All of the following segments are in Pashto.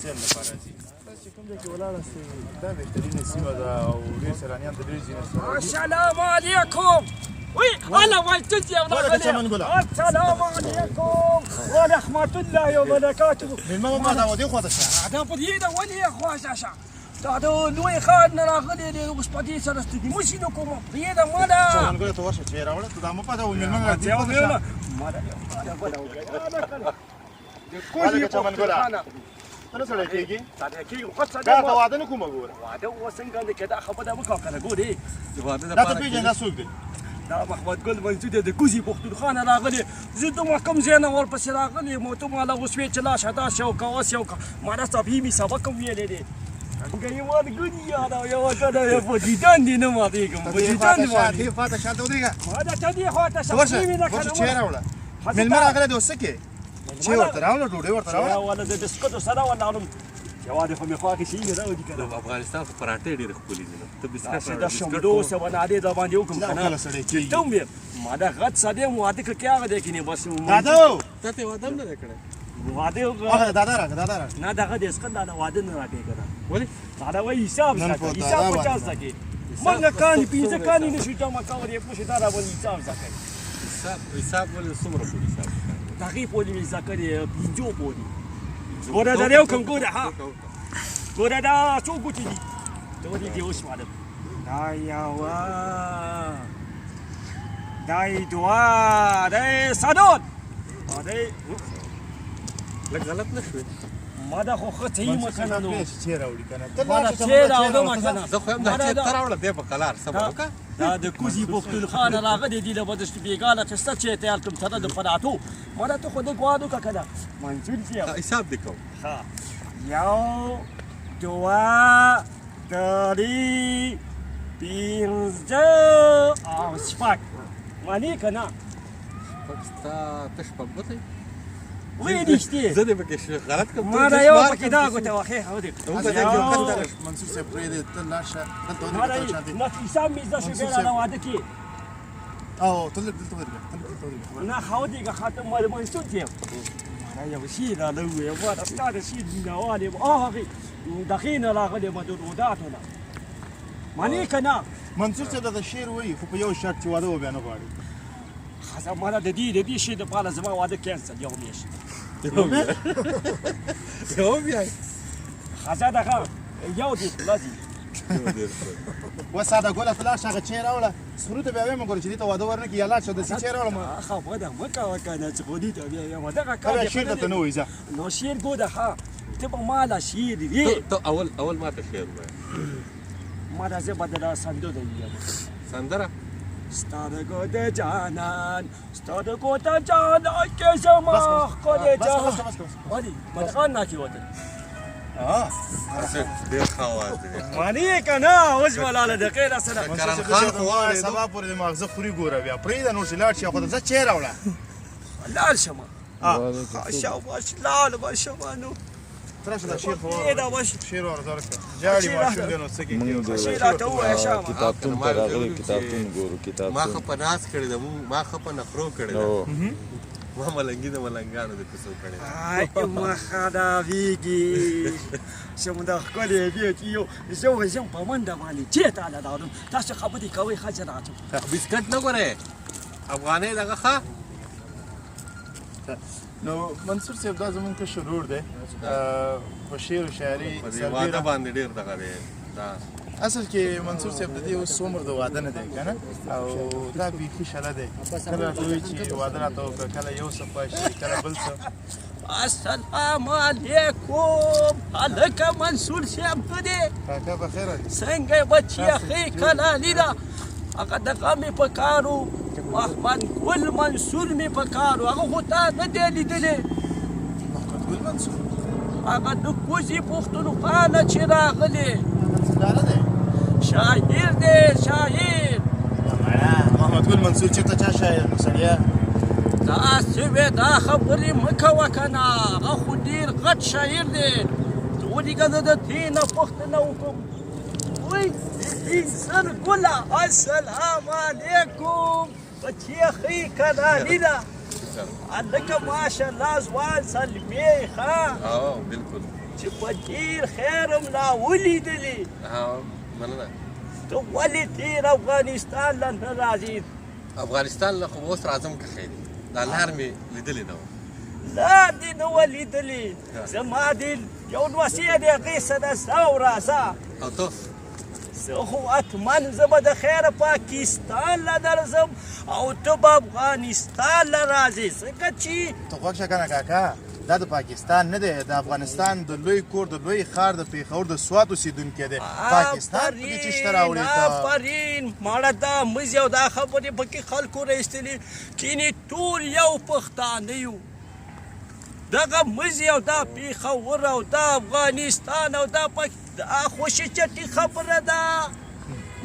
سیل لپاره راځي چې کوم ځای کې ولاړه سئ دا بهترینه سیمه ده او ډېر سیلانیان د ډېر ځایونو څخه راځي. السلام علیکم. وی الله وایتل یا السلام علیکم ورحمة الله وبرکاته. مېلمه ما دا ودې خواته شه. دا په دې دا ولې خواته شه. دا د لوی ښار نه راغلی دی اوس په دې سره ستړي مه شي نو کوم پرېږده ما ده چمنګلو ته ورشه چې یې راوړه ته دا مه پته وي مېلمه مې دې خواته شه. ما ده هلکه چمنګله ته نه سړی کېږي سړی کېږي خو څه دا ته واده نه کومه ګوره واده اوس څنګه دی که دا خبره مه کوه که نه ګورې دا ته پېژنې دا څوک دی دا محمد ګل منصور دی د کوزي پښتونخوا نه راغلی زه دومره کوم ځای نه ورپسې راغلی یم ته ماله اوس وې چې لاشه داسې وکړه اوس یې وکړه ما دا صاحب مې سبق هم ویلی دی که یې ما د ګوني یاد او یوه کډه په دیدن دې نه ماتېږم په دیدن دې دې خواته شاته ودرېږه ما دا ته دې خواته شه ورشه چې یې راوړه مېلمه راغلی دی اوس څه کې چې ورته راوړه ډوډۍ ورته راوړه ولا زه د سکتو سره ولاړم یوازې خو مې خوا کې شي نه راوړي که نه افغانستان خو پراټې ډېرې ښکلې دي نو ته بسکټ دا شمدو سوانادې دا باندې وکړم که نه ته هم ویم ما دا غټ ساده یم واده که کې هغه دی که نه بس دادا تا ته واده هم نه دی کړی واده هغه دادا راکړه دادا راکړه نه دغه د اسکت دا واده نه راکوي که نه ولې دا وایي حساب ساته حساب 50 سکې منګه کاني 15 کاني نه شي جمع کولی پوښې دا راbaندې حساب سکې حساب ولې څومره پورې حساب دغې پورې مې زده کړې 50 پورې ګوره دا یو کوم ګوره ها ګوره دا څو ګوتې دي ته ولې دې وشمارم دا یوه دا یې دوه دا یې څلور دا یې لږ غلط نه شوې ما دا خو ښه ته یې مه که نه نو چې راوړي که نه ما دا چې راوړم که نه زه خو یم دا چې ته راوړه دی په قلار صبر وکړه دا د کوزي پښتونخوا نه راغلی دی له بدشت بېګانه اخېسته چې تیار کړم سره د پراټو ما دا ته خو لږ واد وکړه که نه منظور صاحب حساب دې کوم ښه یو دوه درې پنځه او شپږ منې که نه ستا تش په ګوتې وایې رښتې زه دې پکې غلط کړم ما دا یو پکې دا ګوته واخې منصور صاحب پرېږدې ته لاړ شه دلته ما دا ودرېږه شاته نه حساب مې زده شو بیا راله واده کې او ته دلته ودرېږه نه ښه ودرېږه خاطر ما د منصور صاحب ما دا یو شي راله وویل ما دا ستا د شي مینهوال یم هغې دغې نه راغلی یم د روداتو نه منې که نه منصور صاحب دا شعر وایي خو په یو شرط چې واده و بیا نه غواړي ښځه ما د دې شي دپاره زما واده کینسل یو میاشت یو بیا ښځه دغه یو دې لازم اوس ساده ګله ته لاړ شه هغه چای راوړه سرو ته بیا ویې مه ګوره چې دې ته واده ورنه کړي یا لاړ شه داسې چای راوړه خبره مه کوه که نه چې خو دې ته بیا یم دغه ته کار بیا شعر درته نه وایي ځه نو شعر ګوره ښه ته به ماله شعر وي ته اول ما ته شعر ووایه ما دا زه به د سندرې ویم سندره ستا د ګوده جانان ستا د ګوده جانان کې زما ښکلې جهان ولې مدغان ناکې وته ډېر ښه آواز دی منې که نه اوس به لاله دقیق را سره کرم خان خو واورېدو سبا پورې د ماغزه خوري ګوره بیا پرېږده نور چې لاړ شي خو ته چای راوړه لاړ شمه شاباش لاړ به شمه نو ته راشه دا شعر خو دا به شعر واوره راسه ژاړي ماشوم دی نو څه کېږي شعر راته ووایه شامه کتابتون ته راغلی کتابتون ګورو ما کتابتون خو په ناز کړې ده ما خو په نخرو کړې ده ما ملنګي د ملنګانو د کوڅو کړې ده مخه راویږي زموږ د ښکلې بیا چې یو زه وژم په منډه باندې چېرته لاړم تاسو خبرې کوئ ښځه راځم بسکټ نه ګورې افغانۍ دغه ښه نو منصور صاحب دا زمونږ کشر ورور دی په شعر و شاعري په دې واده باندې ډېر دغه دی دا اصل کې منصور صاحب د دې اوس عمر د واده نه دی که نه او دا بیخي شله دی کله راته وایي چې واده راته وکړه کله یو څه خوښ شي کله بل څه السلام علیکم هلکه منصور صاحب ته دی کاکا بخیره دی څنګه بچیه ښې کلالي ده هغه دغه مې په کار و محمد ګل منصور مې په کار و هغه خو تا نه دی لیدلی محمد ګل منصور هغه د کوزي پښتونخوا نه چې راغلی څنګه دی شاعر دی شاعر محمد ګل منصور چېرته چا شاعر نو سړیه داسې وې دا خبرې مه کوه که نه هغه خو ډېر غټ شاعر دی ته ولېږه زه د دې نه پوښتنه وکړم وایي سر ګله السلام علیکم بچیه ښې کلالي ده هلکه ماشاءالله ځوان سلمې ښه بالکل چې په ډېر خیر هم لا ولیدلې مننه ته ولې تېر افغانستان له نه راځې افغانستان له خو به اوس راځم که خیر دا لار مې لیدلې نه وه لار دې نه وه لیدلې زما دې یو نوسې دی هغې سره ځه او راځه او ته زه خو حتما زه به د خیره پاکستان له درځم او ته به افغانستان له راځې ځکه چې ته غوږ شه کنه کاکا دا د پاکستان نه دی د افغانستان د لوی کور د لوی ښار د پېښور د سوات اوسېدونکی دی پاکستان پکې چې شته راوړې ته آفرین ماړه دا مزي او دا خبرې پکې خلکو راایستلې کینې ټول یو پښتانه یو دغه مزي او دا پېښور او دا افغانستان او دا خوشي چټي خبره ده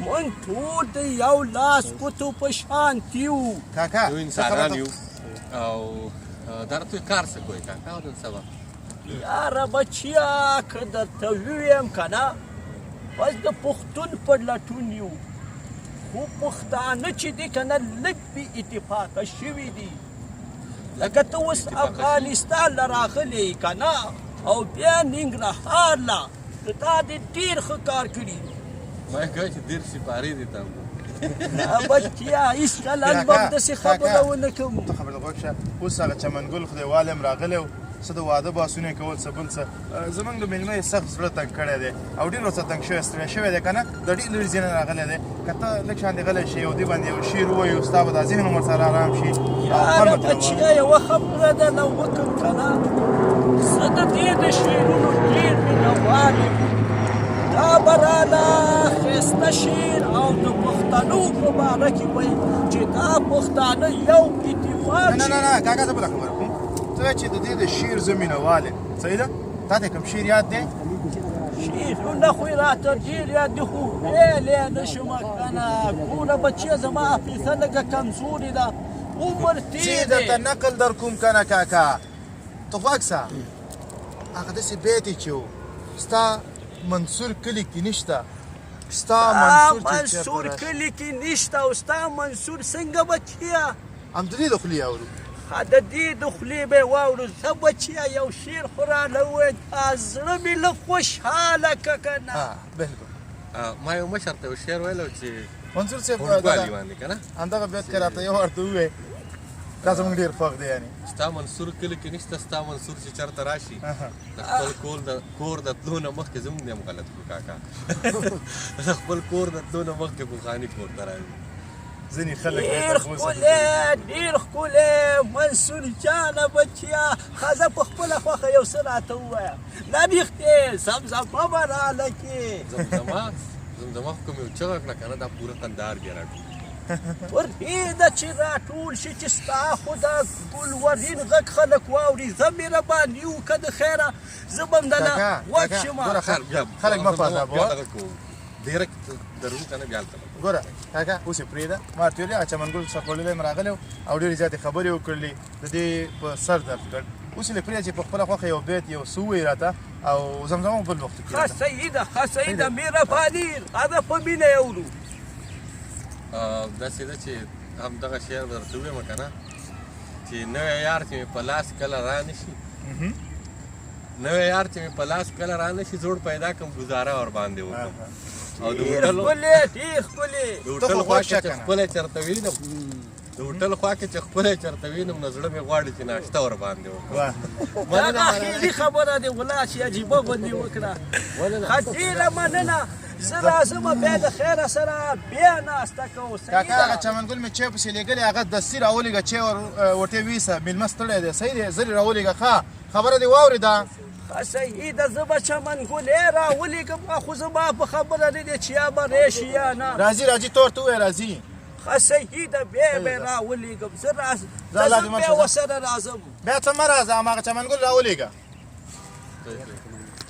موږ ټول د یو لاس ګوتو په شانتي یو کاکا یو انسانان یو او دا راته کار څه کوي کاکا نن سبا یاره بچیا که درته ووایم که نه بس د پښتون په لټون یو خو پښتانه چې دي که نه لږ بې اتفاقه شوي دي لکه ته اوس افغانستان له راغلی که نه او بیا ننګرهار له د تا دې ډېر ښه کار کړي ما یې کوی چې ډېر سپارې دي ته نه بچیا هېڅکله به هم داسې خبره ونه کوم ته خبره غوږ شه اوس هغه چمنګل خدایوال هم راغلی و څه د واده باسونه یې کول څه بل څه زموږ د مېلمه یې سخت زړه تنګ کړی دی او ډېر ورته تنګ شوی ستړی شوی دی که نه د ډېر لرې ځای نه راغلی دی که ته لږ شانې غلی شې او دې باندې یو شعر ووایو ستا به دا ذهن هم ورسره ارام شي یاره بچیا یوه خبره درله وکړم که نه زه د دې د شعرونو ډېر مینهوال یم دا به راله ښایسته شعر او د پښتنو په باره کې وایي چې دا پښتانه یو اتفاق نه نه نه کاکا زه بله خبره کوم ته وایې چې د دې د شعر زه مینهوال یم صحیح ده تا ته کوم شعر یاد دی شعرونه خو یې راته ډېر یاد دي خو ویلی نه شم که نه ګوره بچیه زما حافظه لږه کمزورې ده عمر تېر چې درته نقل در کوم که نه کاکا ته غوږ شه هغه داسې بیت یې چې و ستا منصور کلي کې نشته ستا منصور کلي کې نشته او ستا منصور څنګه بچیه هم د دې د خولې اورو د دې د خولې به یې واورو زه بچیه یو شعر خو راله ووایه زړه مې لږ خوشحاله که که نه بلکل ما یو مشر ته یو شعر ویلی و چې منصور صاحب هوډوالي باندې که نه همدغه بیت کې راته یو ورته ووایې دا زموږ ډېر خوښ دی یعنې ستا منصور کلي کې نشته ستا منصور چې چېرته راشي د خپل کور د تلو نه مخکې زموږ نه هم غلط کړو کاکا د خپل کور د تلو نه مخکې پخواني کور ته راشي ځینې خلک ډېر ښکلی ډېر ښکلی منصور جانه بچیه ښځه په خپله خوښه یو څه راته ووایه نه رښتې زمزمه به راله کې زمزمه خو کوم یو چغه کړه که نه دا پوره قندهار بیا راټول ورهېده چې راټول شي چې ستا خو دا ګلورین غږ خلک واوري زه مهرباني وکړه د خیره زه به هم دله غوږ شم خلک مه فضابوه ډېره درون که نه بیا هلته ګوره کاکا اوس یې پرېږده ما ورته ویلي چمنګل سرخوړلی م راغلی و او ډېرې زیاتې خبرې وکړلې د دې په سر درد کړ اوس یې پرېږده چې په خپله خوښه یو بیت یو څه ووایي راته او زمزمه بل وخت کې ښه صحیح ده ښه صحیح ده مهرباني هغه په مینه یې اورو داسې ده چې همدغه شعر به درته ووایم که نه چې نوی یار چې مې په لاس کله را نه شي نوی یار چې مې په لاس کله را نه شي زوړ پیدا کړم ګزاره ورباندې وکړم او د هوټل خوا کې چې خپله چېرته وینم د هوټل خوا کې چې خپله چېرته وینم نو زړه مې غواړي چې ناشته ورباندې وکړم دا اخري خبره دې غلا چې عجیبه غوندې وکړه ښه ډېره مننه زه راځم بیا د خیره سره بیا ناسته کوو کاکا هغه چمنګل مې چای پسې لېږلی هغه دستي راولېږه چای ورته ویسه مېلمه ستړی دی صحیح دی زر یې راولېږه ښه خبره دې واورېده صحیح ده زه به چمنګلې راولېږم خو زما په خبره نه دی چې یا به راشي یا نه راځي ته ورته ووایه راځي ښه صحیح ده بیا به یې راولېږم زه بیا ورسره راځم بیا ته مه راځه هماغه چمنګل راولېږه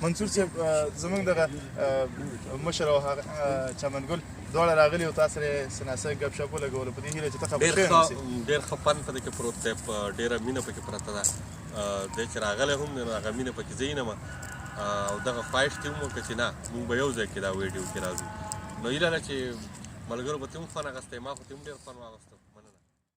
منصور صاحب زموږ دغه مشر او هغه چمنګل دواړه راغلي او تاسو سره سناسه ګپ شپ ولګولو په دې هیله چې ته خبر شې ډېر ښه فن په دې کې پروت دی ډېره مینه پکې پرته ده دی چې راغلی هم دی نو هغه مینه پکې زه ینم او دغه خواهش دې هم وکړه چې نه موږ به یو ځای کې دا ویډیو کې راځو نو هیله ده چې ملګرو به ترې هم فن اخیستی ما خو ترې هم ډېر فن واخیسته